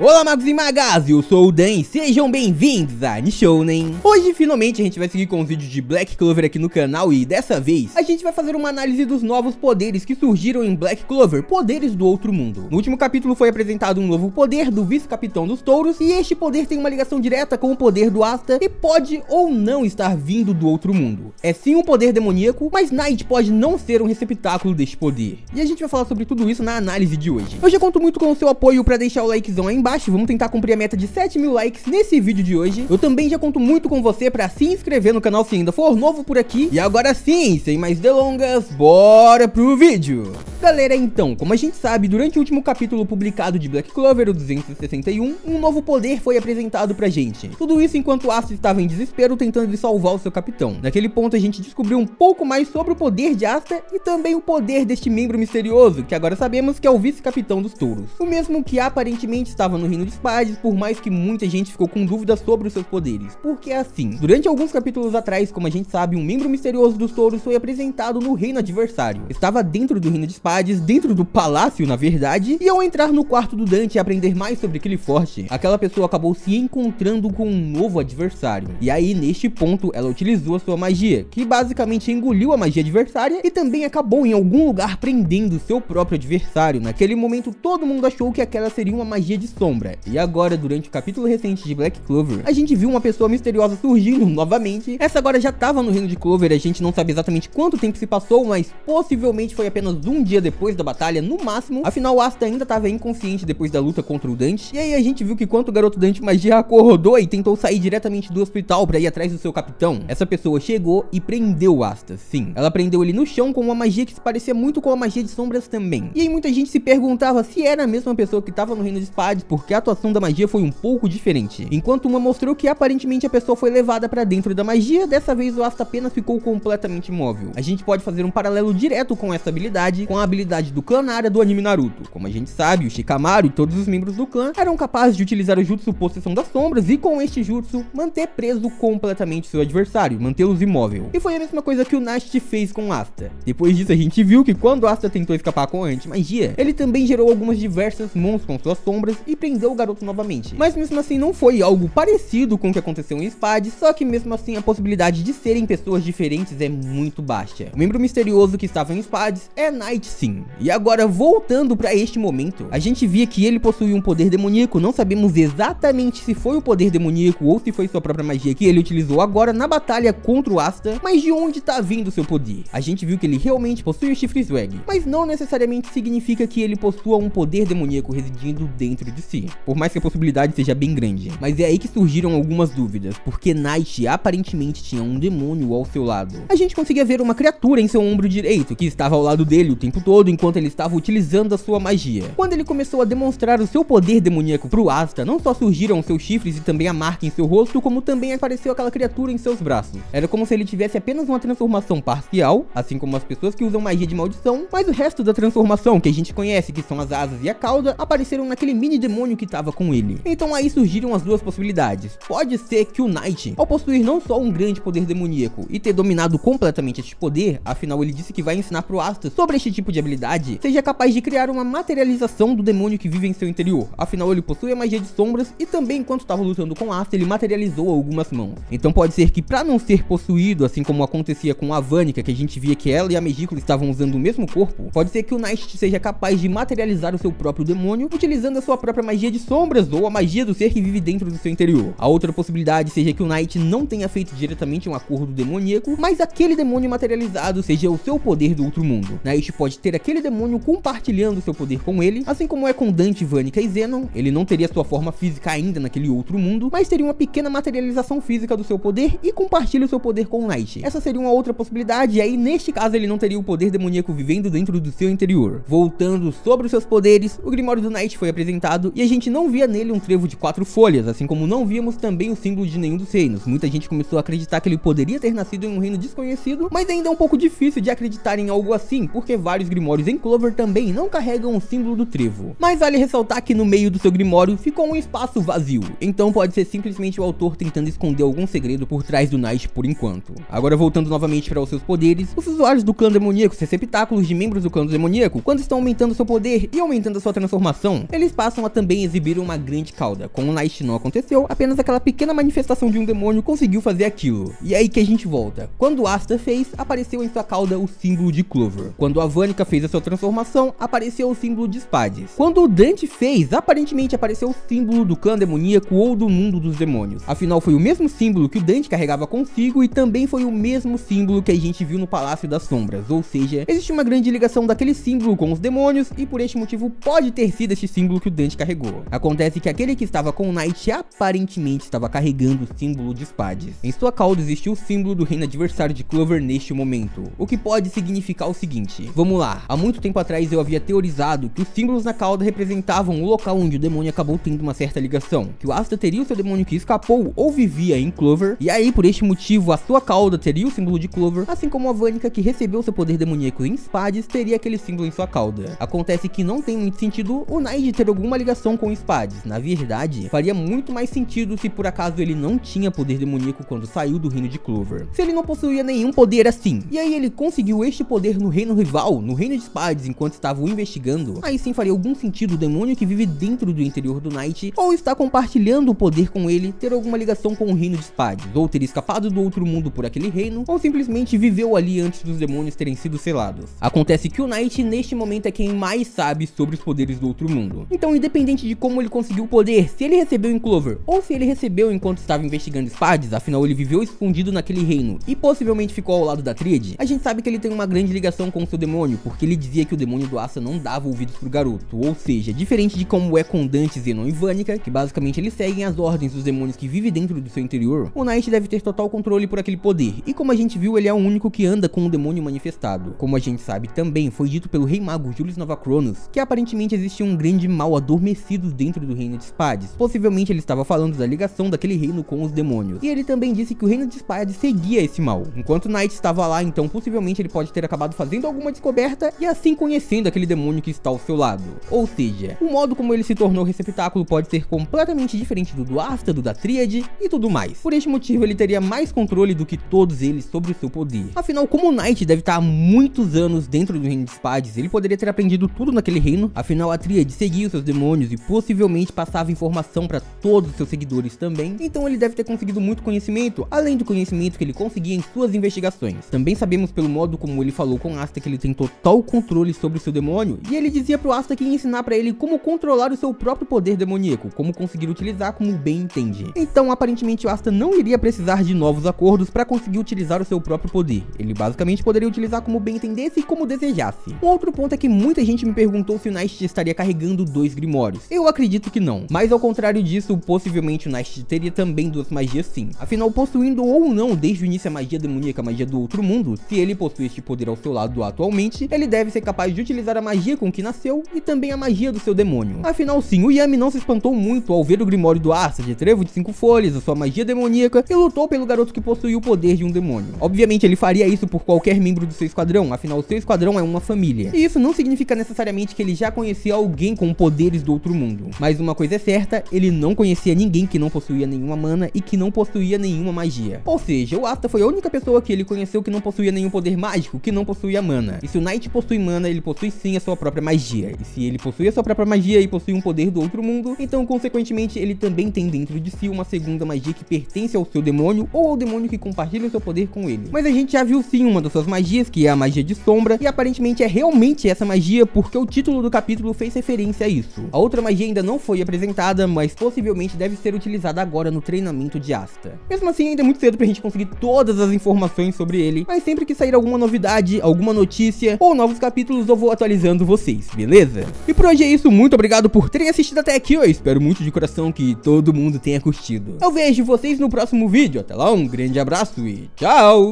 Olá magos e magas, eu sou o Dan, sejam bem-vindos a Nishounen. Hoje finalmente a gente vai seguir com os vídeos de Black Clover aqui no canal e dessa vez a gente vai fazer uma análise dos novos poderes que surgiram em Black Clover, poderes do outro mundo. No último capítulo foi apresentado um novo poder do vice-capitão dos touros e este poder tem uma ligação direta com o poder do Asta e pode ou não estar vindo do outro mundo. É sim um poder demoníaco, mas Night pode não ser um receptáculo deste poder. E a gente vai falar sobre tudo isso na análise de hoje. Eu já conto muito com o seu apoio para deixar o likezão aí embaixo. Vamos tentar cumprir a meta de 7.000 likes nesse vídeo de hoje. Eu também já conto muito com você para se inscrever no canal se ainda for novo por aqui. E agora sim, sem mais delongas, bora pro vídeo. Galera, então, como a gente sabe, durante o último capítulo publicado de Black Clover, o 261, um novo poder foi apresentado pra gente. Tudo isso enquanto Asta estava em desespero tentando salvar o seu capitão. Naquele ponto a gente descobriu um pouco mais sobre o poder de Asta e também o poder deste membro misterioso, que agora sabemos que é o vice-capitão dos touros. O mesmo que aparentemente estava no reino de Spades, por mais que muita gente ficou com dúvidas sobre os seus poderes. Porque é assim, durante alguns capítulos atrás, como a gente sabe, um membro misterioso dos touros foi apresentado no reino adversário. Estava dentro do reino de Spades, dentro do palácio na verdade, e ao entrar no quarto do Dante e aprender mais sobre Qliforte, aquela pessoa acabou se encontrando com um novo adversário. E aí, neste ponto, ela utilizou a sua magia, que basicamente engoliu a magia adversária e também acabou em algum lugar prendendo seu próprio adversário. Naquele momento, todo mundo achou que aquela seria uma magia de sombra. E agora, durante o capítulo recente de Black Clover, a gente viu uma pessoa misteriosa surgindo novamente. Essa agora já estava no reino de Clover, a gente não sabe exatamente quanto tempo se passou, mas possivelmente foi apenas um dia depois da batalha, no máximo. Afinal, Asta ainda estava inconsciente depois da luta contra o Dante. E aí a gente viu que quando o garoto Dante Magia acordou e tentou sair diretamente do hospital para ir atrás do seu capitão, essa pessoa chegou e prendeu Asta. Sim, ela prendeu ele no chão com uma magia que se parecia muito com a magia de sombras também. E aí muita gente se perguntava se era a mesma pessoa que estava no reino de Spades, porque a atuação da magia foi um pouco diferente. Enquanto uma mostrou que aparentemente a pessoa foi levada para dentro da magia, dessa vez o Asta apenas ficou completamente imóvel. A gente pode fazer um paralelo direto com essa habilidade, com a habilidade do clã Nara do anime Naruto. Como a gente sabe, o Shikamaru e todos os membros do clã eram capazes de utilizar o jutsu Possessão das Sombras e com este jutsu manter preso completamente seu adversário, mantê-los imóvel. E foi a mesma coisa que o Nast fez com Asta. Depois disso a gente viu que quando Asta tentou escapar com a anti-magia, ele também gerou algumas diversas mãos com suas sombras e prendeu o garoto novamente. Mas mesmo assim não foi algo parecido com o que aconteceu em Spades, só que mesmo assim a possibilidade de serem pessoas diferentes é muito baixa. O membro misterioso que estava em Spades é Night sim. E agora voltando para este momento, a gente via que ele possuía um poder demoníaco, não sabemos exatamente se foi o poder demoníaco ou se foi sua própria magia que ele utilizou agora na batalha contra o Asta, mas de onde tá vindo seu poder? A gente viu que ele realmente possui o chifre Swag, mas não necessariamente significa que ele possua um poder demoníaco residindo dentro de si, por mais que a possibilidade seja bem grande. Mas é aí que surgiram algumas dúvidas, porque Night aparentemente tinha um demônio ao seu lado. A gente conseguia ver uma criatura em seu ombro direito, que estava ao lado dele o tempo todo enquanto ele estava utilizando a sua magia. Quando ele começou a demonstrar o seu poder demoníaco pro Asta, não só surgiram seus chifres e também a marca em seu rosto, como também apareceu aquela criatura em seus braços. Era como se ele tivesse apenas uma transformação parcial, assim como as pessoas que usam magia de maldição, mas o resto da transformação que a gente conhece, que são as asas e a cauda, apareceram naquele mini demônio que estava com ele. Então aí surgiram as duas possibilidades. Pode ser que o Night, ao possuir não só um grande poder demoníaco e ter dominado completamente este poder, afinal ele disse que vai ensinar pro Asta sobre este tipo de habilidade, seja capaz de criar uma materialização do demônio que vive em seu interior. Afinal ele possui a magia de sombras e também enquanto estava lutando com Asta ele materializou algumas mãos. Então pode ser que para não ser possuído, assim como acontecia com a Vanica, que a gente via que ela e a Megicula estavam usando o mesmo corpo, pode ser que o Night seja capaz de materializar o seu próprio demônio utilizando a sua própria magia de sombras ou a magia do ser que vive dentro do seu interior. A outra possibilidade seja que o Night não tenha feito diretamente um acordo demoníaco, mas aquele demônio materializado seja o seu poder do outro mundo. Night pode ter aquele demônio compartilhando seu poder com ele, assim como é com Dante, Vanica e Zenon. Ele não teria sua forma física ainda naquele outro mundo, mas teria uma pequena materialização física do seu poder e compartilha o seu poder com o Night. Essa seria uma outra possibilidade, e aí neste caso ele não teria o poder demoníaco vivendo dentro do seu interior. Voltando sobre os seus poderes, o Grimório do Night foi apresentado e a gente não via nele um trevo de 4 folhas, assim como não víamos também o símbolo de nenhum dos reinos. Muita gente começou a acreditar que ele poderia ter nascido em um reino desconhecido, mas ainda é um pouco difícil de acreditar em algo assim, porque vários Grimórios em Clover também não carregam o símbolo do trevo. Mas vale ressaltar que no meio do seu Grimório ficou um espaço vazio, então pode ser simplesmente o autor tentando esconder algum segredo por trás do Night por enquanto. Agora voltando novamente para os seus poderes, os usuários do clã demoníaco, os receptáculos de membros do clã demoníaco, quando estão aumentando seu poder e aumentando a sua transformação, eles passam a também também exibiram uma grande cauda. Com o Knight não aconteceu, apenas aquela pequena manifestação de um demônio conseguiu fazer aquilo. E é aí que a gente volta. Quando Asta fez, apareceu em sua cauda o símbolo de Clover. Quando a Vanica fez a sua transformação, apareceu o símbolo de Spades. Quando o Dante fez, aparentemente apareceu o símbolo do clã demoníaco ou do mundo dos demônios. Afinal, foi o mesmo símbolo que o Dante carregava consigo e também foi o mesmo símbolo que a gente viu no Palácio das Sombras. Ou seja, existe uma grande ligação daquele símbolo com os demônios e por este motivo pode ter sido esse símbolo que o Dante carregou. Acontece que aquele que estava com o Knight aparentemente estava carregando o símbolo de Spades. Em sua cauda existiu o símbolo do reino adversário de Clover neste momento, o que pode significar o seguinte. Vamos lá, há muito tempo atrás eu havia teorizado que os símbolos na cauda representavam o local onde o demônio acabou tendo uma certa ligação, que o Asta teria o seu demônio que escapou ou vivia em Clover, e aí por este motivo a sua cauda teria o símbolo de Clover, assim como a Vanica que recebeu seu poder demoníaco em Spades teria aquele símbolo em sua cauda. Acontece que não tem muito sentido o Knight ter alguma ligação com Spades. Na verdade, faria muito mais sentido se por acaso ele não tinha poder demoníaco quando saiu do reino de Clover. Se ele não possuía nenhum poder assim, e aí ele conseguiu este poder no reino rival, no reino de Spades, enquanto estavam investigando, aí sim faria algum sentido o demônio que vive dentro do interior do Knight, ou está compartilhando o poder com ele, ter alguma ligação com o reino de Spades, ou ter escapado do outro mundo por aquele reino, ou simplesmente viveu ali antes dos demônios terem sido selados. Acontece que o Knight neste momento é quem mais sabe sobre os poderes do outro mundo. Então, independente de como ele conseguiu o poder, se ele recebeu em Clover, ou se ele recebeu enquanto estava investigando Spades, afinal ele viveu escondido naquele reino, e possivelmente ficou ao lado da Tríade, a gente sabe que ele tem uma grande ligação com o seu demônio, porque ele dizia que o demônio do Asta não dava ouvidos pro garoto, ou seja, diferente de como é com Dante, Zenon e Vanica, que basicamente eles seguem as ordens dos demônios que vivem dentro do seu interior, o Knight deve ter total controle por aquele poder, e como a gente viu, ele é o único que anda com o demônio manifestado. Como a gente sabe também, foi dito pelo rei mago Julius Novachronos, que aparentemente existia um grande mal adormecido dentro do reino de Spades, possivelmente ele estava falando da ligação daquele reino com os demônios, e ele também disse que o reino de Spades seguia esse mal. Enquanto o Knight estava lá, então possivelmente ele pode ter acabado fazendo alguma descoberta e assim conhecendo aquele demônio que está ao seu lado. Ou seja, o modo como ele se tornou receptáculo pode ser completamente diferente do Asta, do da Tríade e tudo mais. Por este motivo ele teria mais controle do que todos eles sobre o seu poder. Afinal, como o Knight deve estar há muitos anos dentro do reino de Spades, ele poderia ter aprendido tudo naquele reino. Afinal, a Tríade seguia os seus demônios e possivelmente passava informação para todos os seus seguidores também. Então ele deve ter conseguido muito conhecimento, além do conhecimento que ele conseguia em suas investigações. Também sabemos pelo modo como ele falou com Asta que ele tem total controle sobre o seu demônio, e ele dizia pro Asta que ia ensinar para ele como controlar o seu próprio poder demoníaco, como conseguir utilizar como bem entende. Então aparentemente o Asta não iria precisar de novos acordos para conseguir utilizar o seu próprio poder. Ele basicamente poderia utilizar como bem entendesse e como desejasse. Um outro ponto é que muita gente me perguntou se o Knight estaria carregando 2 grimórios. Eu acredito que não, mas ao contrário disso, possivelmente o Knight teria também 2 magias sim. Afinal, possuindo ou não desde o início a magia demoníaca, a magia do outro mundo, se ele possui este poder ao seu lado atualmente, ele deve ser capaz de utilizar a magia com que nasceu e também a magia do seu demônio. Afinal sim, o Yami não se espantou muito ao ver o grimório do Asta de trevo de 5 folhas, a sua magia demoníaca, e lutou pelo garoto que possuía o poder de um demônio. Obviamente ele faria isso por qualquer membro do seu esquadrão, afinal o seu esquadrão é uma família. E isso não significa necessariamente que ele já conhecia alguém com poderes do outro mundo. Mas uma coisa é certa, ele não conhecia ninguém que não possuía nenhuma mana e que não possuía nenhuma magia. Ou seja, o Asta foi a única pessoa que ele conheceu que não possuía nenhum poder mágico, que não possuía mana. E se o Knight possui mana, ele possui sim a sua própria magia. E se ele possui a sua própria magia e possui um poder do outro mundo, então consequentemente ele também tem dentro de si uma segunda magia que pertence ao seu demônio ou ao demônio que compartilha o seu poder com ele. Mas a gente já viu sim uma das suas magias, que é a magia de sombra, e aparentemente é realmente essa magia porque o título do capítulo fez referência a isso. A outra magia ainda não foi apresentada, mas possivelmente deve ser utilizada agora no treinamento de Asta. Mesmo assim, ainda é muito cedo pra gente conseguir todas as informações sobre ele, mas sempre que sair alguma novidade, alguma notícia ou novos capítulos, eu vou atualizando vocês, beleza? E por hoje é isso, muito obrigado por terem assistido até aqui, eu espero muito de coração que todo mundo tenha curtido. Eu vejo vocês no próximo vídeo, até lá, um grande abraço e tchau!